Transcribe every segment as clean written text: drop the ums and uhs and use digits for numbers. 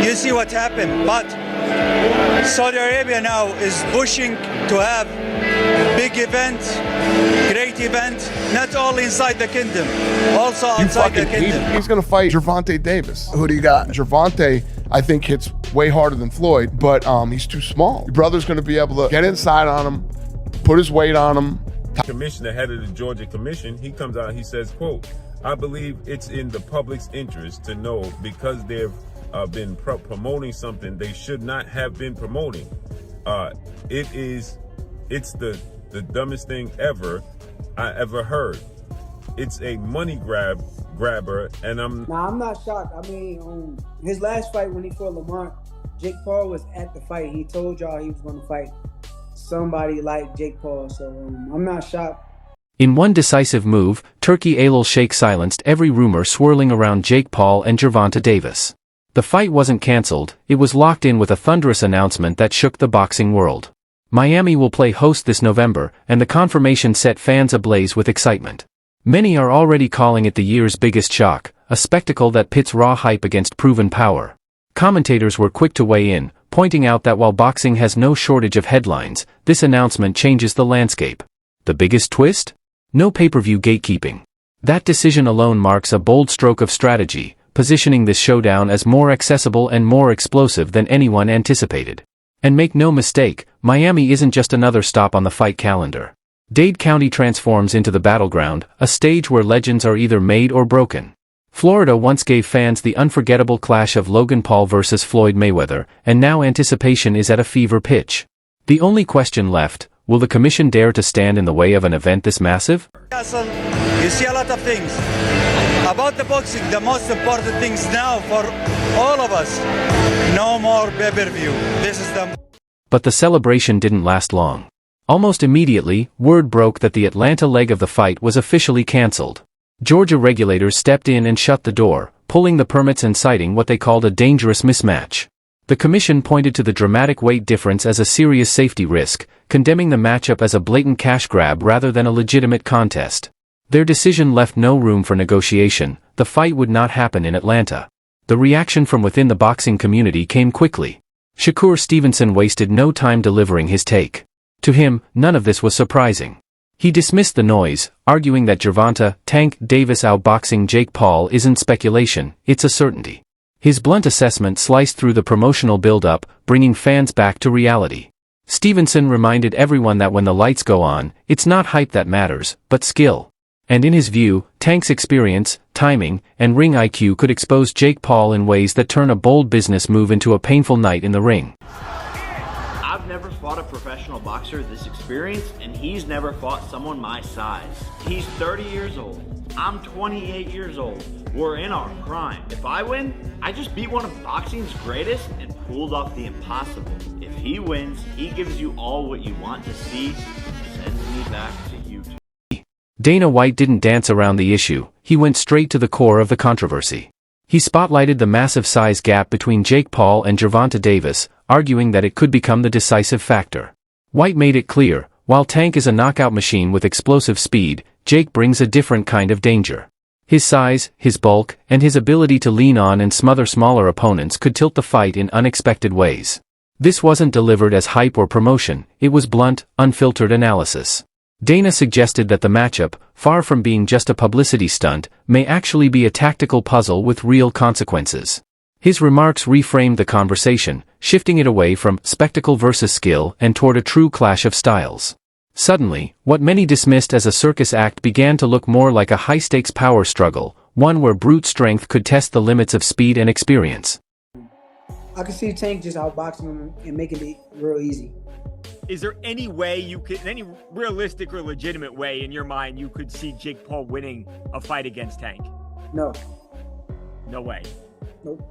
you see what happened. But Saudi Arabia now is pushing to have big event, great event, not only inside the kingdom, also outside the kingdom. He's going to fight Gervonta Davis. Who do you got? Gervonta, I think, hits way harder than Floyd, but he's too small. Your brother's going to be able to get inside on him, put his weight on him. Commissioner, head of the Georgia Commission, he comes out, he says, quote, "I believe it's in the public's interest to know because they've been promoting something they should not have been promoting. It's the dumbest thing I ever heard. It's a money grabber, and I'm not shocked. I mean, his last fight when he fought Lamont, Jake Paul was at the fight. He told y'all he was going to fight somebody like Jake Paul, so I'm not shocked." In one decisive move, Turki AlalSheikh silenced every rumor swirling around Jake Paul and Gervonta Davis. The fight wasn't cancelled, it was locked in with a thunderous announcement that shook the boxing world. Miami will play host this November, and the confirmation set fans ablaze with excitement. Many are already calling it the year's biggest shock, a spectacle that pits raw hype against proven power. Commentators were quick to weigh in, pointing out that while boxing has no shortage of headlines, this announcement changes the landscape. The biggest twist? No pay-per-view gatekeeping. That decision alone marks a bold stroke of strategy, positioning this showdown as more accessible and more explosive than anyone anticipated. And make no mistake, Miami isn't just another stop on the fight calendar. Dade County transforms into the battleground, a stage where legends are either made or broken. Florida once gave fans the unforgettable clash of Logan Paul versus Floyd Mayweather, and now anticipation is at a fever pitch. The only question left, will the commission dare to stand in the way of an event this massive? You see a lot of things. About the boxing, the most important things now for all of us, no more pay-per-view. This is the... But the celebration didn't last long. Almost immediately, word broke that the Atlanta leg of the fight was officially cancelled. Georgia regulators stepped in and shut the door, pulling the permits and citing what they called a dangerous mismatch. The commission pointed to the dramatic weight difference as a serious safety risk, condemning the matchup as a blatant cash grab rather than a legitimate contest. Their decision left no room for negotiation. The fight would not happen in Atlanta. The reaction from within the boxing community came quickly. Shakur Stevenson wasted no time delivering his take. To him, none of this was surprising. He dismissed the noise, arguing that Gervonta "Tank" Davis outboxing Jake Paul isn't speculation, it's a certainty. His blunt assessment sliced through the promotional build-up, bringing fans back to reality. Stevenson reminded everyone that when the lights go on, it's not hype that matters, but skill. And in his view, Tank's experience, timing, and ring IQ could expose Jake Paul in ways that turn a bold business move into a painful night in the ring. I've never fought a professional boxer this experienced, and he's never fought someone my size. He's 30 years old. I'm 28 years old. We're in our prime. If I win, I just beat one of boxing's greatest and pulled off the impossible. If he wins, he gives you all what you want to see, sends me back to you. Dana White didn't dance around the issue, he went straight to the core of the controversy. He spotlighted the massive size gap between Jake Paul and Gervonta Davis, arguing that it could become the decisive factor. White made it clear, while Tank is a knockout machine with explosive speed, Jake brings a different kind of danger. His size, his bulk, and his ability to lean on and smother smaller opponents could tilt the fight in unexpected ways. This wasn't delivered as hype or promotion, it was blunt, unfiltered analysis. Dana suggested that the matchup, far from being just a publicity stunt, may actually be a tactical puzzle with real consequences. His remarks reframed the conversation, shifting it away from spectacle versus skill and toward a true clash of styles. Suddenly, what many dismissed as a circus act began to look more like a high-stakes power struggle, one where brute strength could test the limits of speed and experience. I could see Tank just outboxing him and making it real easy. Is there any way you could, any realistic or legitimate way in your mind you could see Jake Paul winning a fight against Tank? No. No way. Nope.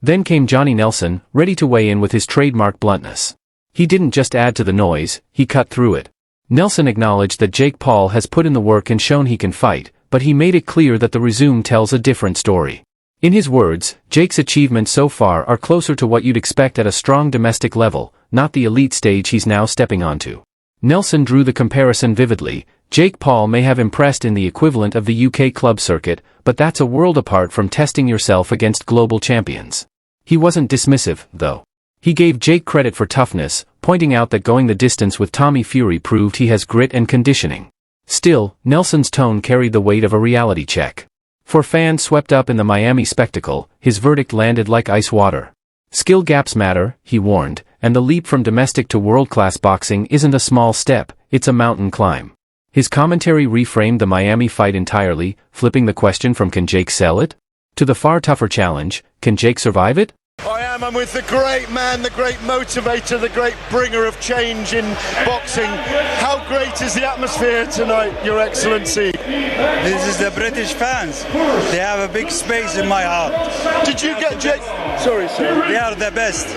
Then came Johnny Nelson, ready to weigh in with his trademark bluntness. He didn't just add to the noise, he cut through it. Nelson acknowledged that Jake Paul has put in the work and shown he can fight, but he made it clear that the resume tells a different story. In his words, Jake's achievements so far are closer to what you'd expect at a strong domestic level, not the elite stage he's now stepping onto. Nelson drew the comparison vividly. Jake Paul may have impressed in the equivalent of the UK club circuit, but that's a world apart from testing yourself against global champions. He wasn't dismissive, though. He gave Jake credit for toughness, pointing out that going the distance with Tommy Fury proved he has grit and conditioning. Still, Nelson's tone carried the weight of a reality check. For fans swept up in the Miami spectacle, his verdict landed like ice water. Skill gaps matter, he warned, and the leap from domestic to world-class boxing isn't a small step, it's a mountain climb. His commentary reframed the Miami fight entirely, flipping the question from can Jake sell it? To the far tougher challenge, can Jake survive it? I'm with the great man, the great motivator, the great bringer of change in boxing. How great is the atmosphere tonight, Your Excellency? This is the British fans. They have a big space in my heart. Did you get Jake? Sorry, sir. They are the best.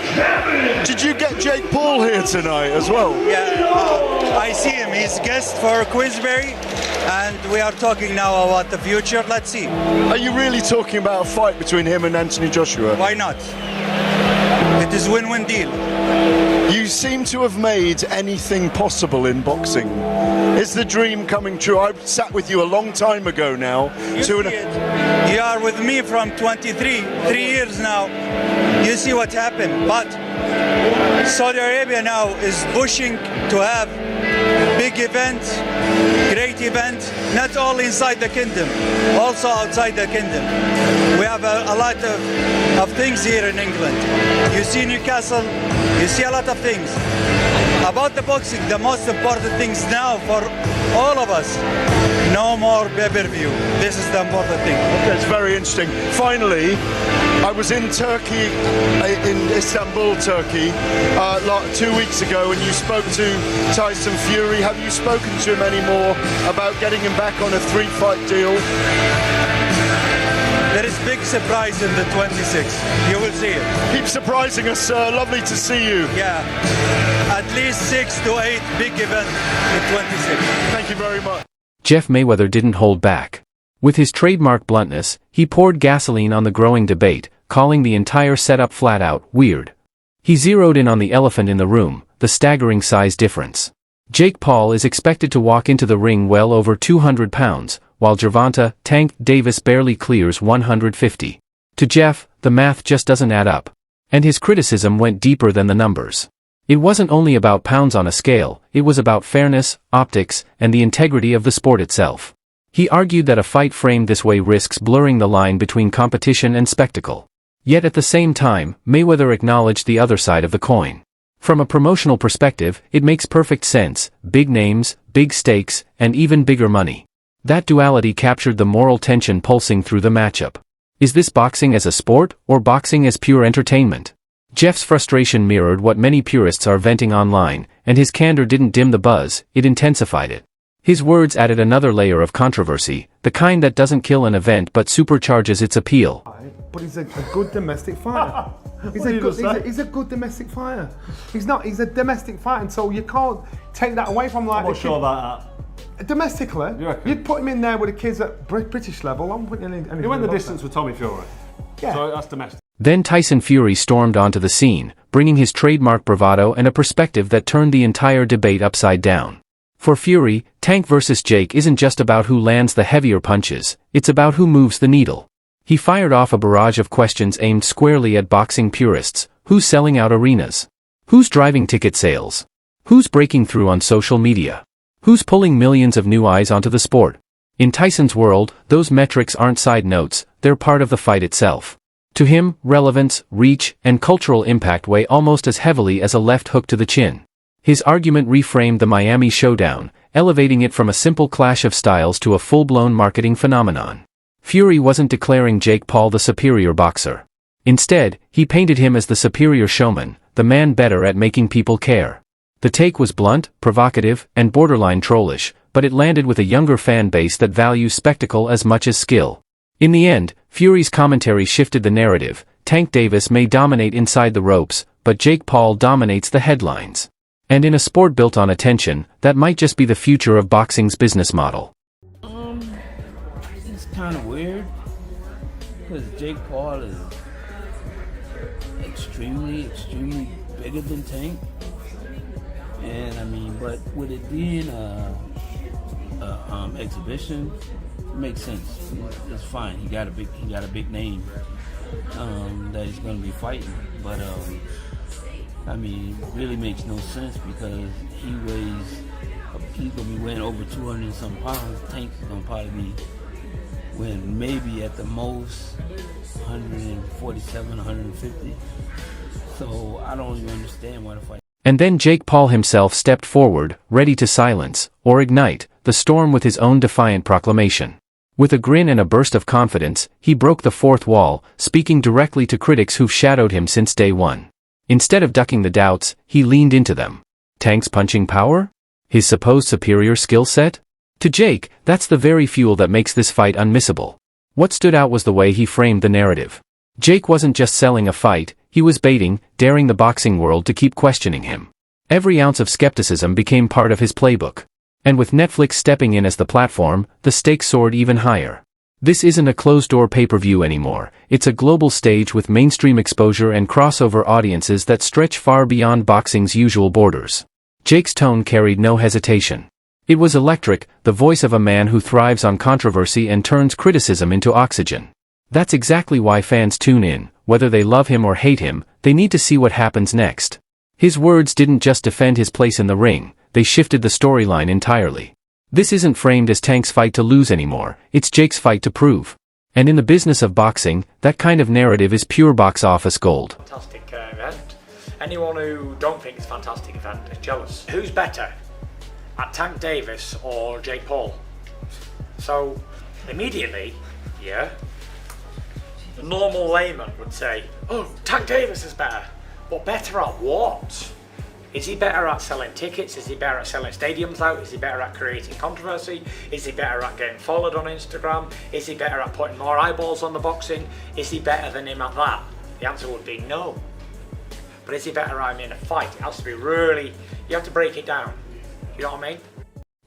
Did you get Jake Paul here tonight as well? Yeah, I see him. He's guest for Queensberry, and we are talking now about the future. Let's see. Are you really talking about a fight between him and Anthony Joshua? Why not? It is win-win deal. You seem to have made anything possible in boxing. Is the dream coming true? I sat with you a long time ago now. You are with me from 3 years now. You see what happened. But Saudi Arabia now is pushing to have big event, great event, not only inside the kingdom, also outside the kingdom. We have a lot of things here in England. You see Newcastle, you see a lot of things. About the boxing, the most important things now for all of us, no more pay-per-view. This is the important thing. Okay, it's very interesting. Finally, I was in Turkey, in Istanbul, Turkey, 2 weeks ago, and you spoke to Tyson Fury. Have you spoken to him anymore about getting him back on a 3-fight deal? There is big surprise in the 26th. You will see it. Keep surprising us, sir. Lovely to see you. Yeah. At least 6 to 8 big events in 26. Thank you very much. Jeff Mayweather didn't hold back. With his trademark bluntness, he poured gasoline on the growing debate, calling the entire setup flat out weird. He zeroed in on the elephant in the room, the staggering size difference. Jake Paul is expected to walk into the ring well over 200 pounds, while Gervonta "Tank" Davis barely clears 150. To Jeff, the math just doesn't add up. And his criticism went deeper than the numbers. It wasn't only about pounds on a scale, it was about fairness, optics, and the integrity of the sport itself. He argued that a fight framed this way risks blurring the line between competition and spectacle. Yet at the same time, Mayweather acknowledged the other side of the coin. From a promotional perspective, it makes perfect sense: big names, big stakes, and even bigger money. That duality captured the moral tension pulsing through the matchup. Is this boxing as a sport, or boxing as pure entertainment? Jeff's frustration mirrored what many purists are venting online, and his candor didn't dim the buzz, it intensified it. His words added another layer of controversy, the kind that doesn't kill an event but supercharges its appeal. But he's a good domestic fighter. He's a good domestic fighter. He's a domestic fighter, and so you can't take that away from like. I'm not sure about that. Domestically, you'd put him in there with the kids at British level. I'm putting anything. He went the distance with Tommy Fury. Yeah. So that's domestic. Then Tyson Fury stormed onto the scene, bringing his trademark bravado and a perspective that turned the entire debate upside down. For Fury, Tank versus Jake isn't just about who lands the heavier punches, it's about who moves the needle. He fired off a barrage of questions aimed squarely at boxing purists. Who's selling out arenas? Who's driving ticket sales? Who's breaking through on social media? Who's pulling millions of new eyes onto the sport? In Tyson's world, those metrics aren't side notes, they're part of the fight itself. To him, relevance, reach, and cultural impact weigh almost as heavily as a left hook to the chin. His argument reframed the Miami showdown, elevating it from a simple clash of styles to a full-blown marketing phenomenon. Fury wasn't declaring Jake Paul the superior boxer. Instead, he painted him as the superior showman, the man better at making people care. The take was blunt, provocative, and borderline trollish, but it landed with a younger fan base that values spectacle as much as skill. In the end, Fury's commentary shifted the narrative. Tank Davis may dominate inside the ropes, but Jake Paul dominates the headlines. And in a sport built on attention, that might just be the future of boxing's business model. It's kind of weird, because Jake Paul is extremely bigger than Tank. And I mean, but with it being exhibition, it makes sense. It's fine. He got a big name. that he's going to be fighting. But I mean, it really makes no sense because he's going to be weighing over 200 and some pounds. Tank's going to probably be weighing maybe at the most 147, 150. So I don't even understand why the fight. And then Jake Paul himself stepped forward, ready to silence, or ignite, the storm with his own defiant proclamation. With a grin and a burst of confidence, he broke the fourth wall, speaking directly to critics who've shadowed him since day one. Instead of ducking the doubts, he leaned into them. Tank's punching power? His supposed superior skill set? To Jake, that's the very fuel that makes this fight unmissable. What stood out was the way he framed the narrative. Jake wasn't just selling a fight, he was baiting, daring the boxing world to keep questioning him. Every ounce of skepticism became part of his playbook. And with Netflix stepping in as the platform, the stakes soared even higher. This isn't a closed-door pay-per-view anymore, it's a global stage with mainstream exposure and crossover audiences that stretch far beyond boxing's usual borders. Jake's tone carried no hesitation. It was electric, the voice of a man who thrives on controversy and turns criticism into oxygen. That's exactly why fans tune in, whether they love him or hate him, they need to see what happens next. His words didn't just defend his place in the ring, they shifted the storyline entirely. This isn't framed as Tank's fight to lose anymore, it's Jake's fight to prove. And in the business of boxing, that kind of narrative is pure box office gold. Fantastic event. Anyone who don't think it's a fantastic event is jealous. Who's better, at Tank Davis or Jake Paul? So, immediately, yeah, the normal layman would say, oh, Tank Davis is better. But better at what? Is he better at selling tickets? Is he better at selling stadiums out? Is he better at creating controversy? Is he better at getting followed on Instagram? Is he better at putting more eyeballs on the boxing? Is he better than him at that? The answer would be no. But is he better at him in a fight? It has to be really, you have to break it down. You know what I mean?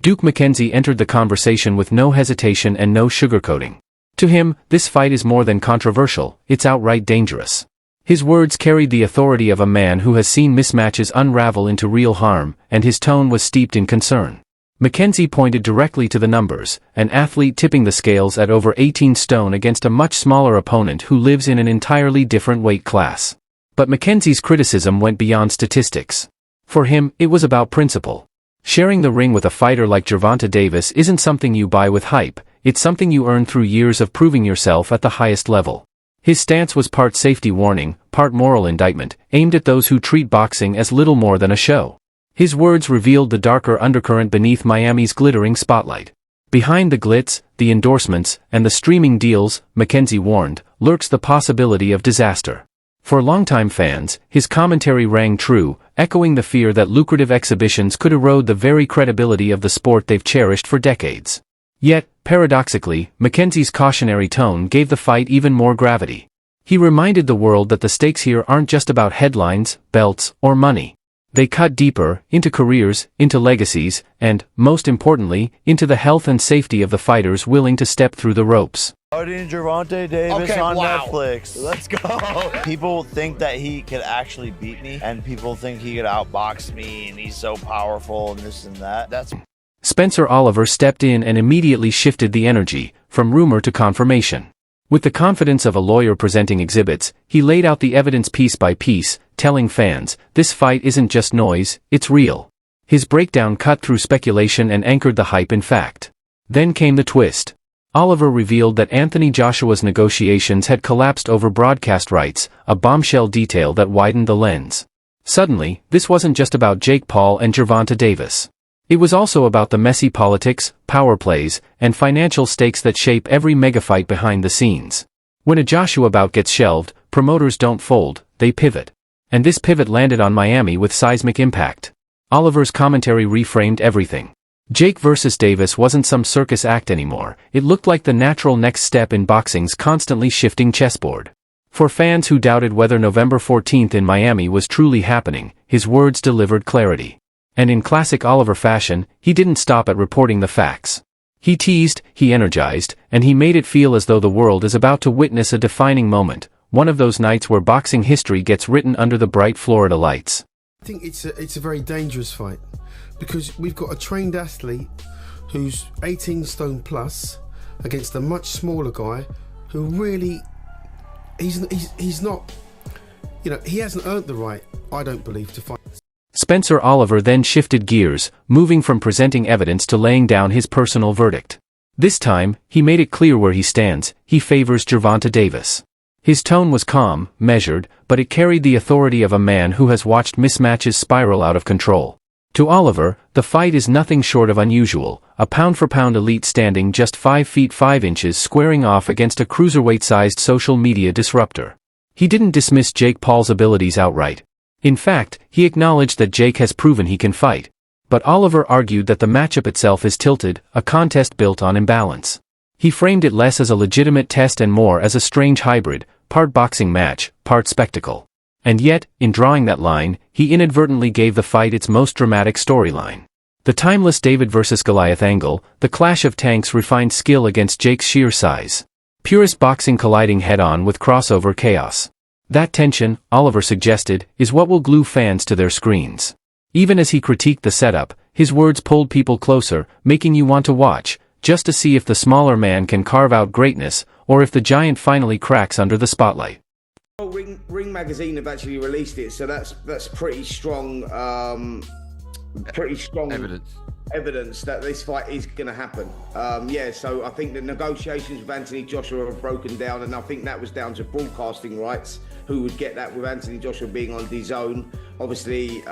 Duke McKenzie entered the conversation with no hesitation and no sugarcoating. To him, this fight is more than controversial, it's outright dangerous. His words carried the authority of a man who has seen mismatches unravel into real harm, and his tone was steeped in concern. McKenzie pointed directly to the numbers, an athlete tipping the scales at over 18 stone against a much smaller opponent who lives in an entirely different weight class. But McKenzie's criticism went beyond statistics. For him, it was about principle. Sharing the ring with a fighter like Gervonta Davis isn't something you buy with hype, it's something you earn through years of proving yourself at the highest level. His stance was part safety warning, part moral indictment, aimed at those who treat boxing as little more than a show. His words revealed the darker undercurrent beneath Miami's glittering spotlight. Behind the glitz, the endorsements, and the streaming deals, McKenzie warned, lurks the possibility of disaster. For longtime fans, his commentary rang true, echoing the fear that lucrative exhibitions could erode the very credibility of the sport they've cherished for decades. Yet, paradoxically, McKenzie's cautionary tone gave the fight even more gravity. He reminded the world that the stakes here aren't just about headlines, belts, or money. They cut deeper, into careers, into legacies, and, most importantly, into the health and safety of the fighters willing to step through the ropes. Starting Gervonta Davis on Netflix. Let's go. People think that he could actually beat me, and people think he could outbox me, and he's so powerful, and this and that. Spencer Oliver stepped in and immediately shifted the energy, from rumor to confirmation. With the confidence of a lawyer presenting exhibits, he laid out the evidence piece by piece, telling fans, this fight isn't just noise, it's real. His breakdown cut through speculation and anchored the hype in fact. Then came the twist. Oliver revealed that Anthony Joshua's negotiations had collapsed over broadcast rights, a bombshell detail that widened the lens. Suddenly, this wasn't just about Jake Paul and Gervonta Davis. It was also about the messy politics, power plays, and financial stakes that shape every megafight behind the scenes. When a Joshua bout gets shelved, promoters don't fold, they pivot. And this pivot landed on Miami with seismic impact. Oliver's commentary reframed everything. Jake versus Davis wasn't some circus act anymore, it looked like the natural next step in boxing's constantly shifting chessboard. For fans who doubted whether November 14th in Miami was truly happening, his words delivered clarity. And in classic Oliver fashion, he didn't stop at reporting the facts. He teased, he energized, and he made it feel as though the world is about to witness a defining moment, one of those nights where boxing history gets written under the bright Florida lights. I think it's a very dangerous fight, because we've got a trained athlete who's 18 stone plus against a much smaller guy who really, he's not, you know, he hasn't earned the right, I don't believe, to fight. Spencer Oliver then shifted gears, moving from presenting evidence to laying down his personal verdict. This time, he made it clear where he stands. He favors Gervonta Davis. His tone was calm, measured, but it carried the authority of a man who has watched mismatches spiral out of control. To Oliver, the fight is nothing short of unusual, a pound-for-pound elite standing just 5 feet 5 inches squaring off against a cruiserweight-sized social media disruptor. He didn't dismiss Jake Paul's abilities outright. In fact, he acknowledged that Jake has proven he can fight. But Oliver argued that the matchup itself is tilted, a contest built on imbalance. He framed it less as a legitimate test and more as a strange hybrid, part boxing match, part spectacle. And yet, in drawing that line, he inadvertently gave the fight its most dramatic storyline. The timeless David versus Goliath angle, the clash of tanks' refined skill against Jake's sheer size. Purist boxing colliding head-on with crossover chaos. That tension, Oliver suggested, is what will glue fans to their screens. Even as he critiqued the setup, his words pulled people closer, making you want to watch, just to see if the smaller man can carve out greatness, or if the giant finally cracks under the spotlight. Ring Magazine have actually released it, so that's pretty strong evidence that this fight is going to happen. Yeah, so I think the negotiations with Anthony Joshua have broken down, and I think that was down to broadcasting rights. Who would get that with Anthony Joshua being on DAZN? Obviously,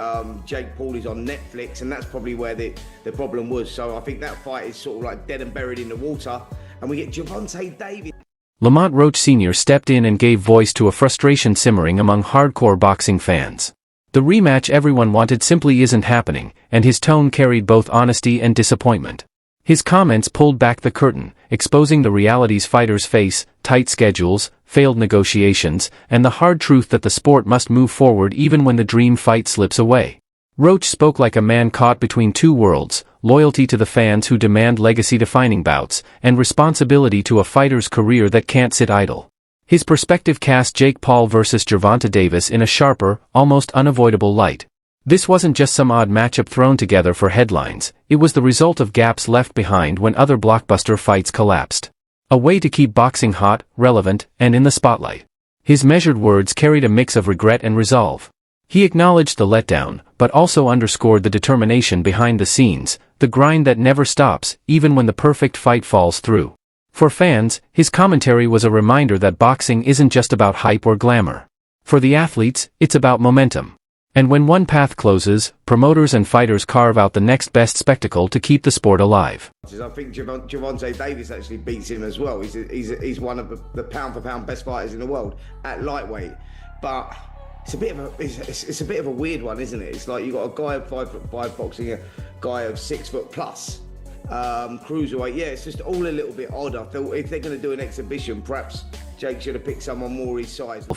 Jake Paul is on Netflix, and that's probably where the problem was. So I think that fight is sort of like dead and buried in the water, and we get Gervonta Davis. Lamont Roach Sr. stepped in and gave voice to a frustration simmering among hardcore boxing fans. The rematch everyone wanted simply isn't happening, and his tone carried both honesty and disappointment. His comments pulled back the curtain, exposing the realities fighters face, tight schedules, failed negotiations, and the hard truth that the sport must move forward even when the dream fight slips away. Roach spoke like a man caught between two worlds, loyalty to the fans who demand legacy-defining bouts, and responsibility to a fighter's career that can't sit idle. His perspective cast Jake Paul versus Gervonta Davis in a sharper, almost unavoidable light. This wasn't just some odd matchup thrown together for headlines, it was the result of gaps left behind when other blockbuster fights collapsed. A way to keep boxing hot, relevant, and in the spotlight. His measured words carried a mix of regret and resolve. He acknowledged the letdown, but also underscored the determination behind the scenes, the grind that never stops, even when the perfect fight falls through. For fans, his commentary was a reminder that boxing isn't just about hype or glamour. For the athletes, it's about momentum. And when one path closes, promoters and fighters carve out the next best spectacle to keep the sport alive. I think Gervonta Davis actually beats him as well. He's one of the pound-for-pound best fighters in the world at lightweight. But it's a bit of a weird one, isn't it? It's like you got a guy of 5'5" boxing a guy of 6 foot plus. Cruiserweight, yeah, it's just all a little bit odd. I thought if they're going to do an exhibition, perhaps Jake should have picked someone more his size.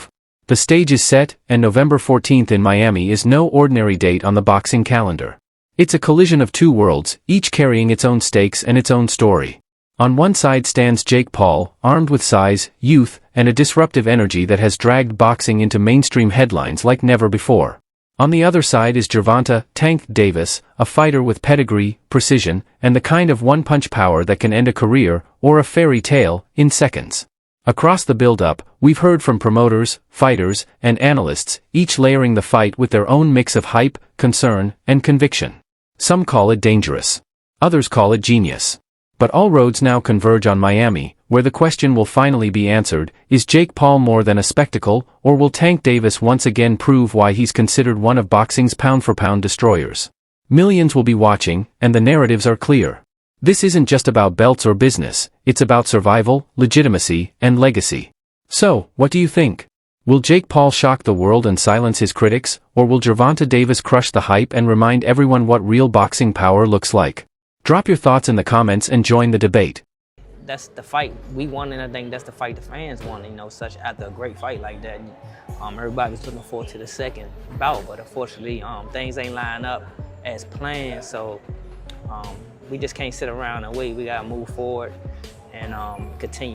The stage is set, and November 14th in Miami is no ordinary date on the boxing calendar. It's a collision of two worlds, each carrying its own stakes and its own story. On one side stands Jake Paul, armed with size, youth, and a disruptive energy that has dragged boxing into mainstream headlines like never before. On the other side is Gervonta "Tank" Davis, a fighter with pedigree, precision, and the kind of one-punch power that can end a career, or a fairy tale, in seconds. Across the build-up, we've heard from promoters, fighters, and analysts, each layering the fight with their own mix of hype, concern, and conviction. Some call it dangerous. Others call it genius. But all roads now converge on Miami, where the question will finally be answered: is Jake Paul more than a spectacle, or will Tank Davis once again prove why he's considered one of boxing's pound-for-pound destroyers? Millions will be watching, and the narratives are clear. This isn't just about belts or business, it's about survival, legitimacy, and legacy. So, what do you think? Will Jake Paul shock the world and silence his critics, or will Gervonta Davis crush the hype and remind everyone what real boxing power looks like? Drop your thoughts in the comments and join the debate. That's the fight we won, and I think that's the fight the fans want, such after a great fight like that. Everybody's looking forward to the second bout, but unfortunately, things ain't lining up as planned, so we just can't sit around and wait. We gotta move forward and continue.